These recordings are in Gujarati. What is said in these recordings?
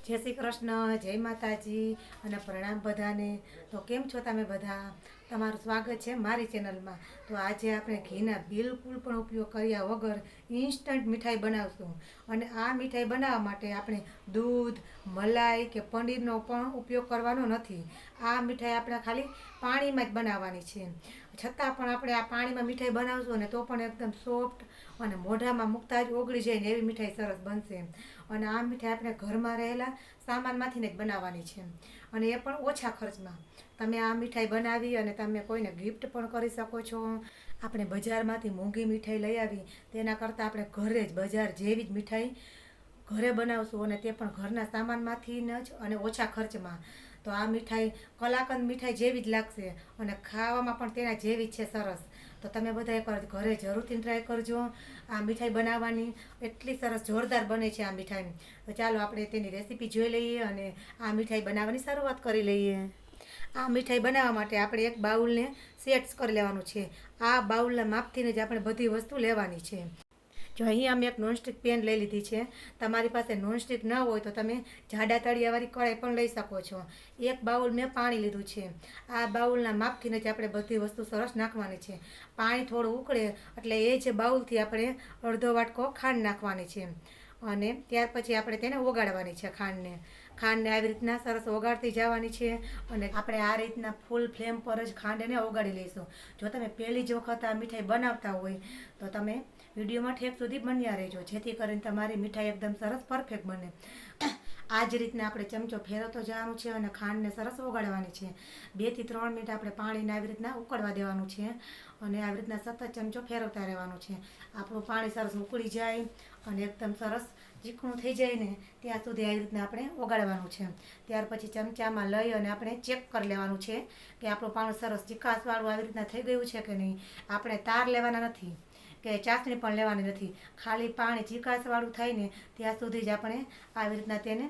જય શ્રી કૃષ્ણ, જય માતાજી અને પ્રણામ બધાને। તો કેમ છો તમે બધા? તમારું સ્વાગત છે મારી ચેનલમાં। તો આજે આપણે ઘીના બિલકુલ પણ ઉપયોગ કર્યા વગર ઇન્સ્ટન્ટ મીઠાઈ બનાવશું। અને આ મીઠાઈ બનાવવા માટે આપણે દૂધ, મલાઈ કે પનીરનો પણ ઉપયોગ કરવાનો નથી। આ મીઠાઈ આપણે ખાલી પાણીમાં જ બનાવવાની છે। છતાં પણ આપણે આ પાણીમાં મીઠાઈ બનાવશું ને તો પણ એકદમ સોફ્ટ અને મોઢામાં મૂકતા જ ઓગળી જાય ને એવી મીઠાઈ સરસ બનશે। અને આ મીઠાઈ આપણે ઘરમાં રહેલા સામાનમાંથી જ બનાવવાની છે અને એ પણ ઓછા ખર્ચમાં। તમે આ મીઠાઈ બનાવી અને તમે કોઈને ગિફ્ટ પણ કરી શકો છો। આપણે બજારમાંથી મોંઘી મીઠાઈ લઈ આવી તેના કરતાં આપણે ઘરે જ બજાર જેવી જ મીઠાઈ ઘરે બનાવશું અને તે પણ ઘરના સામાનમાંથી જ અને ઓછા ખર્ચમાં। તો આ મીઠાઈ કલાકંદ મીઠાઈ જેવી જ લાગશે અને ખાવામાં પણ તેના જેવી જ છે સરસ। તો તમે બધા એકવાર ઘરે જરૂરથી ટ્રાય કરજો આ મીઠાઈ બનાવવાની। એટલી સરસ જોરદાર બને છે આ મીઠાઈ। તો ચાલો આપણે તેની રેસીપી જોઈ લઈએ અને આ મીઠાઈ બનાવવાની શરૂઆત કરી લઈએ। આ મીઠાઈ બનાવવા માટે આપણે એક બાઉલને સેટ કરી લેવાનું છે। આ બાઉલના માપથી જ આપણે બધી વસ્તુ લેવાની છે। જો અહીંયા અમે એક નોનસ્ટિક પેન લઈ લીધી છે। તમારી પાસે નોનસ્ટિક ન હોય તો તમે જાડા તળિયાવાળી કઢાઈ પણ લઈ શકો છો। એક બાઉલ મેં પાણી લીધું છે। આ બાઉલના માપથી જ આપણે બધી વસ્તુ સરસ નાખવાની છે। પાણી થોડું ઉકળે એટલે એ જ બાઉલથી આપણે અડધો વાટકો ખાંડ નાખવાની છે અને ત્યાર પછી આપણે તેને ઓગાળવાની છે। ખાંડને આવી રીતના સરસ ઓગાળતી જવાની છે અને આપણે આ રીતના ફૂલ ફ્લેમ પર જ ખાંડને ઓગાળી લઈશું। જો તમે પહેલી જ વખત આ મીઠાઈ બનાવતા હોય તો તમે વિડીયોમાં ઠેક સુધી બન્યા રહેજો જેથી કરીને તમારી મીઠાઈ એકદમ સરસ પરફેક્ટ બને। આ જ રીતના આપણે ચમચો ફેરવતો જવાનું છે અને ખાંડને સરસ ઓગાળવાની છે। 2 થી 3 મિનિટ આપણે પાણીને આવી રીતના ઉકળવા દેવાનું છે અને આવી રીતના સતત ચમચો ફેરવતા રહેવાનું છે। આપણું પાણી સરસ ઉકળી જાય અને એકદમ સરસ ચીકણું થઈ જાય ને ત્યાં સુધી આવી રીતના આપણે ઓગાળવાનું છે। ત્યાર પછી ચમચામાં લઈ અને આપણે ચેક કરી લેવાનું છે કે આપણું પાણી સરસ ચીકાશવાળું આવી રીતના થઈ ગયું છે કે નહીં। આપણે તાર લેવાના નથી કે ચાસણી પણ લેવાની નથી, ખાલી પાણી ચીકાશવાળું થાય ને ત્યાં સુધી જ આપણે આવી રીતના તેને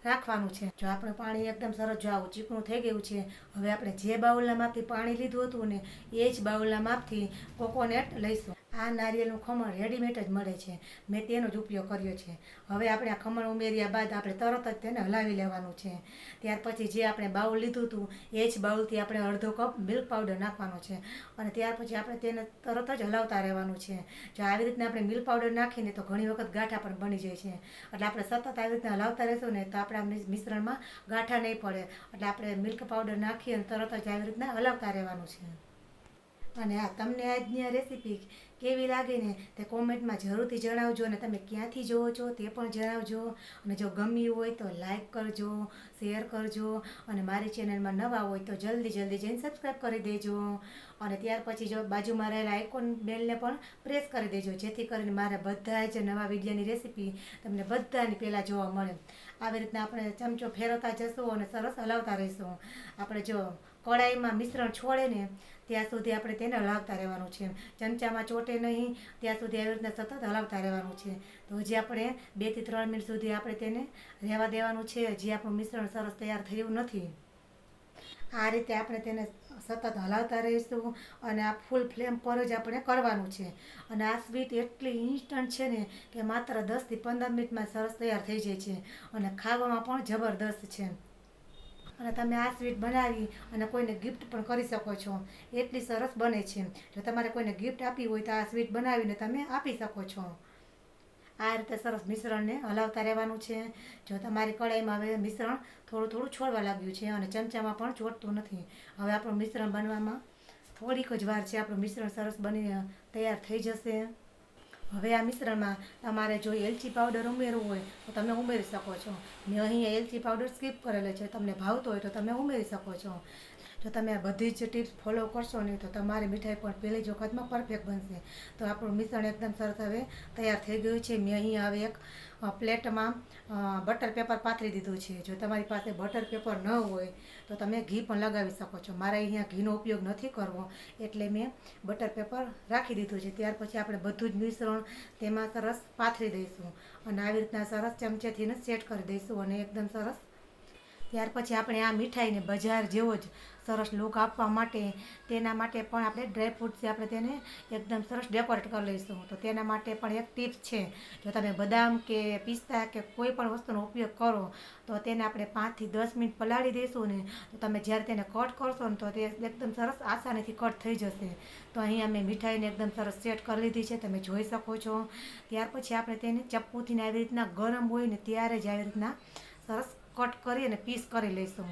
રાખવાનું છે। જો આપણું પાણી એકદમ સરસ જો આવું ચીકણું થઈ ગયું છે, હવે આપણે જે બાઉલના માપથી પાણી લીધું હતું ને એ જ બાઉલના માપથી કોકોનટ લઈશું। આ નારિયેળનું ખમણ રેડીમેડ જ મળે છે, મેં તેનો જ ઉપયોગ કર્યો છે। હવે આપણે આ ખમણ ઉમેર્યા બાદ આપણે તરત જ તેને હલાવી લેવાનું છે। ત્યાર પછી જે આપણે બાઉલ લીધું હતું એ જ બાઉલથી આપણે અડધો કપ મિલ્ક પાવડર નાખવાનો છે અને ત્યાર પછી આપણે તેને તરત જ હલાવતા રહેવાનું છે। જો આવી રીતના આપણે મિલ્ક પાવડર નાખીને તો ઘણી વખત ગાંઠા પણ બની જાય છે, એટલે આપણે સતત આવી રીતના હલાવતા રહેશું ને તો આપણા મિશ્રણમાં ગાંઠા નહીં પડે। એટલે આપણે મિલ્ક પાવડર નાખી અને તરત જ આવી રીતના હલાવતા રહેવાનું છે। અને આ તમને આજની આ રેસીપી કેવી લાગી ને તે કોમેન્ટમાં જરૂરથી જણાવજો અને તમે ક્યાંથી જુઓ છો તે પણ જણાવજો। અને જો ગમ્યું હોય તો લાઈક કરજો, શેર કરજો અને મારી ચેનલમાં નવા હોય તો જલ્દી જઈને સબસ્ક્રાઈબ કરી દેજો। અને ત્યાર પછી જો બાજુમાં રહેલા આઇકોન બેલને પણ પ્રેસ કરી દેજો જેથી કરીને મારા બધા જ નવા વિડીયોની રેસીપી તમને બધાની પહેલાં જોવા મળે। આવી રીતના આપણે ચમચો ફેરવતા જશું અને સરસ હલાવતા રહીશું। આપણે જો કઢાઈમાં મિશ્રણ છોડે ને ત્યાં સુધી આપણે તેને હલાવતા રહેવાનું છે, ચમચામાં ચોટે નહીં ત્યાં સુધી આવી રીતના સતત હલાવતા રહેવાનું છે। તો હજી આપણે 2 થી 3 મિનિટ સુધી આપણે તેને રહેવા દેવાનું છે। હજી આપણું મિશ્રણ સરસ તૈયાર થયું નથી। આ રીતે આપણે તેને સતત હલાવતા રહીશું અને આ ફૂલ ફ્લેમ પર જ આપણે કરવાનું છે। અને આ સ્વીટ એટલી ઇન્સ્ટન્ટ છે ને કે માત્ર 10 થી 15 મિનિટમાં સરસ તૈયાર થઈ જાય છે અને ખાવામાં પણ જબરદસ્ત છે। અને તમે આ સ્વીટ બનાવી અને કોઈને ગિફ્ટ પણ કરી શકો છો, એટલી સરસ બને છે। જો તમારે કોઈને ગિફ્ટ આપવી હોય તો આ સ્વીટ બનાવીને તમે આપી શકો છો। આ રીતે સરસ મિશ્રણને હલાવતા રહેવાનું છે। જો તમારી કઢાઈમાં હવે મિશ્રણ થોડું છોડવા લાગ્યું છે અને ચમચામાં પણ ચોટતું નથી, હવે આપણું મિશ્રણ બનવામાં થોડીક જ વાર છે, આપણું મિશ્રણ સરસ બની તૈયાર થઈ જશે। હવે આ મિશ્રણમાં તમારે જો એલચી પાવડર ઉમેરવું હોય તો તમે ઉમેરી શકો છો। મેં અહીં એલચી પાવડર સ્કીપ કરેલો છે, તમને ભાવતો હોય તો તમે ઉમેરી શકો છો। જો તમે આ બધી જ ટિપ્સ ફોલો કરશો ને તો તમારી મીઠાઈ પણ પહેલી જ વખતમાં પરફેક્ટ બનશે। તો આપણું મિશ્રણ એકદમ સરસ હવે તૈયાર થઈ ગયું છે। મેં અહીં હવે એક પ્લેટમાં બટર પેપર પાથરી દીધું છે। જો તમારી પાસે બટર પેપર ન હોય તો તમે ઘી પણ લગાવી શકો છો, મારે અહીંયા ઘીનો ઉપયોગ નથી કરવો એટલે મેં બટર પેપર રાખી દીધું છે। ત્યાર પછી આપણે બધું જ મિશ્રણ તેમાં સરસ પાથરી દઈશું અને આવી રીતના સરસ ચમચેથી સેટ કરી દઈશું અને એકદમ સરસ ત્યાર પછી આપણે આ મીઠાઈને બજાર જેવો જ સરસ લુક આપવા માટે તેના માટે પણ આપણે ડ્રાયફ્રૂટથી આપણે તેને એકદમ સરસ ડેકોરેટ કરી લઈશું. તો તેના માટે પણ એક ટિપ્સ છે, જો તમે બદામ કે પિસ્તા કે કોઈ પણ વસ્તુનો ઉપયોગ કરો તો તેને આપણે 5 થી 10 મિનિટ પલાળી દઈશું ને, તો તમે જ્યારે તેને કટ કરશો ને તો તે એકદમ સરસ આસાનીથી કટ થઈ જશે. તો અહીંયા મેં મીઠાઈને એકદમ સરસ સેટ કરી લીધી છે, તમે જોઈ શકો છો. ત્યાર પછી આપણે તેને ચપ્પુથી આવી રીતના ગરમ હોય ને ત્યારે જ આવી રીતના સરસ કટ કરી અને પીસ કરી લઈશું.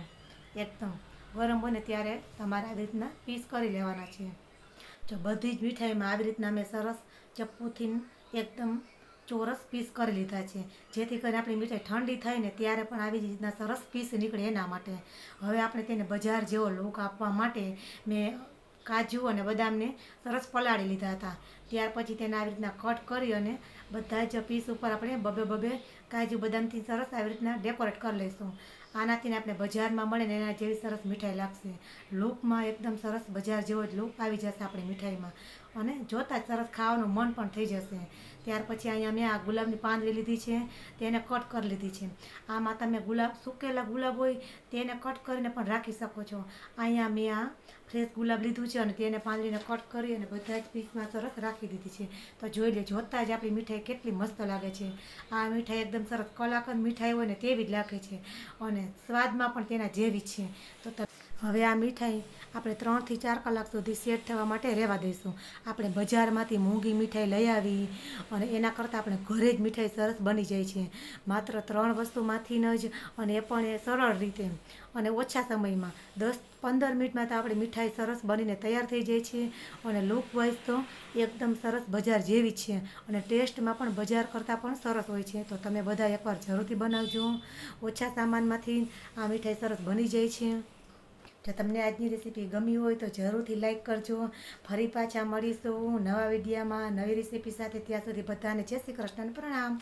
એકદમ ગરમ હોય ને ત્યારે તમારે આવી રીતના પીસ કરી લેવાના છે. જો બધી જ મીઠાઈમાં આવી રીતના મેં સરસ ચપ્પુથી એકદમ ચોરસ પીસ કરી લીધા છે, જેથી કરીને આપણી મીઠાઈ ઠંડી થાય ને ત્યારે પણ આવી રીતના સરસ પીસ નીકળે એના માટે. હવે આપણે તેને બજાર જેવો લુક આપવા માટે મેં કાજુ અને બદામને સરસ પલાળી લીધા હતા. ત્યાર પછી તેને આવી રીતના કટ કરી અને બધા જ પીસ ઉપર આપણે બબે કાજુ બદામથી સરસ આવી રીતના ડેકોરેટ કરી લઈશું. આનાથી આપણે બજારમાં મળે ને એના જેવી સરસ મીઠાઈ લાગશે. લુકમાં એકદમ સરસ બજાર જેવો જ લુક આવી જશે આપણી મીઠાઈમાં, અને જોતાં જ સરસ ખાવાનું મન પણ થઈ જશે. ત્યાર પછી અહીંયા મેં આ ગુલાબની પાંદડી લીધી છે, તેને કટ કરી લીધી છે. આમાં તમે સુકેલા ગુલાબ હોય તેને કટ કરીને પણ રાખી શકો છો. અહીંયા મેં આ ફ્રેશ ગુલાબ લીધું છે અને તેને પાંદડીને કટ કરી અને બધા જ પીસમાં સરસ રાખી દીધી છે. તો જોઈ લે, જોતાં જ આપણી મીઠાઈ કેટલી મસ્ત લાગે છે. આ મીઠાઈ એકદમ સરસ કલાકંદ મીઠાઈ હોય ને તેવી જ લાગે છે અને સ્વાદમાં પણ તેના જેવી જ છે. તો હવે આ મીઠાઈ આપણે 3 થી 4 કલાક સુધી સેટ થવા માટે રહેવા દઈશું. આપણે બજારમાંથી મોંઘી મીઠાઈ લઈ આવી અને એના કરતાં આપણે ઘરે જ મીઠાઈ સરસ બની જાય છે, માત્ર 3 વસ્તુમાંથી જ, અને એ પણ એ સરળ રીતે અને ઓછા સમયમાં 10-15 મિનિટમાં તો આપણી મીઠાઈ સરસ બનીને તૈયાર થઈ જાય છે. અને લુક વાઇઝ તો એકદમ સરસ બજાર જેવી જ છે અને ટેસ્ટમાં પણ બજાર કરતાં પણ સરસ હોય છે. તો તમે બધા એકવાર જરૂરથી બનાવજો. ઓછા સામાનમાંથી આ મીઠાઈ સરસ બની જાય છે. જો તમને આજની રેસીપી ગમી હોય તો જરૂરથી લાઈક કરજો. ફરી પાછા મળીશું નવા વિડીયોમાં નવી રેસીપી સાથે. ત્યાં સુધી બધાને જય શ્રી કૃષ્ણ, પ્રણામ.